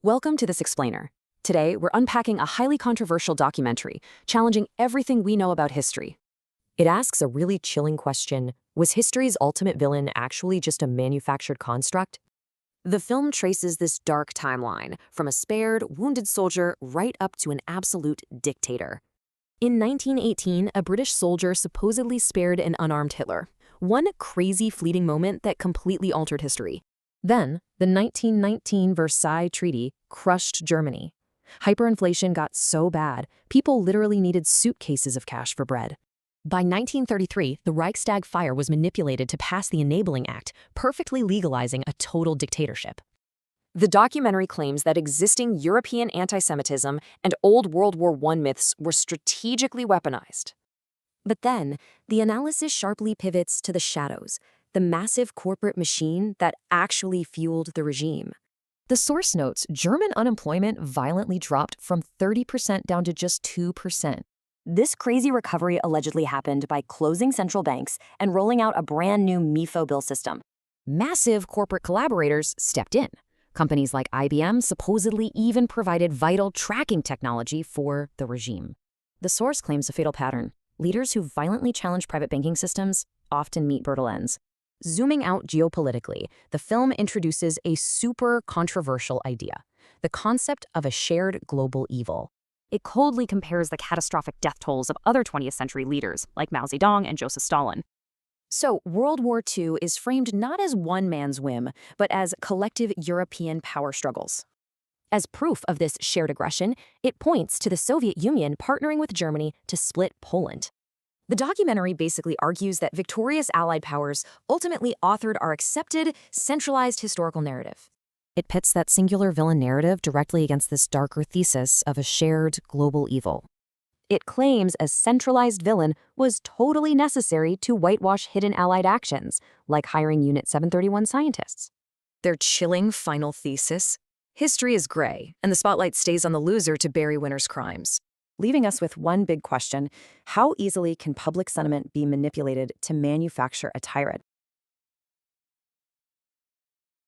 Welcome to This Explainer. Today, we're unpacking a highly controversial documentary, challenging everything we know about history. It asks a really chilling question. Was history's ultimate villain actually just a manufactured construct? The film traces this dark timeline, from a spared, wounded soldier right up to an absolute dictator. In 1918, a British soldier supposedly spared an unarmed Hitler. One crazy fleeting moment that completely altered history. Then, the 1919 Versailles Treaty crushed Germany. Hyperinflation got so bad, people literally needed suitcases of cash for bread. By 1933, the Reichstag fire was manipulated to pass the Enabling Act, perfectly legalizing a total dictatorship. The documentary claims that existing European anti-Semitism and old World War I myths were strategically weaponized. But then, the analysis sharply pivots to the shadows, the massive corporate machine that actually fueled the regime. The source notes German unemployment violently dropped from 30% down to just 2%. This crazy recovery allegedly happened by closing central banks and rolling out a brand new MIFO bill system. Massive corporate collaborators stepped in. Companies like IBM supposedly even provided vital tracking technology for the regime. The source claims a fatal pattern. Leaders who violently challenge private banking systems often meet brutal ends. Zooming out geopolitically, the film introduces a super controversial idea, the concept of a shared global evil. It coldly compares the catastrophic death tolls of other 20th century leaders, like Mao Zedong and Joseph Stalin. So, World War II is framed not as one man's whim, but as collective European power struggles. As proof of this shared aggression, it points to the Soviet Union partnering with Germany to split Poland. The documentary basically argues that victorious Allied powers ultimately authored our accepted, centralized historical narrative. It pits that singular villain narrative directly against this darker thesis of a shared global evil. It claims a centralized villain was totally necessary to whitewash hidden Allied actions, like hiring Unit 731 scientists. Their chilling final thesis? History is gray, and the spotlight stays on the loser to bury winners' crimes. Leaving us with one big question: how easily can public sentiment be manipulated to manufacture a tyrant?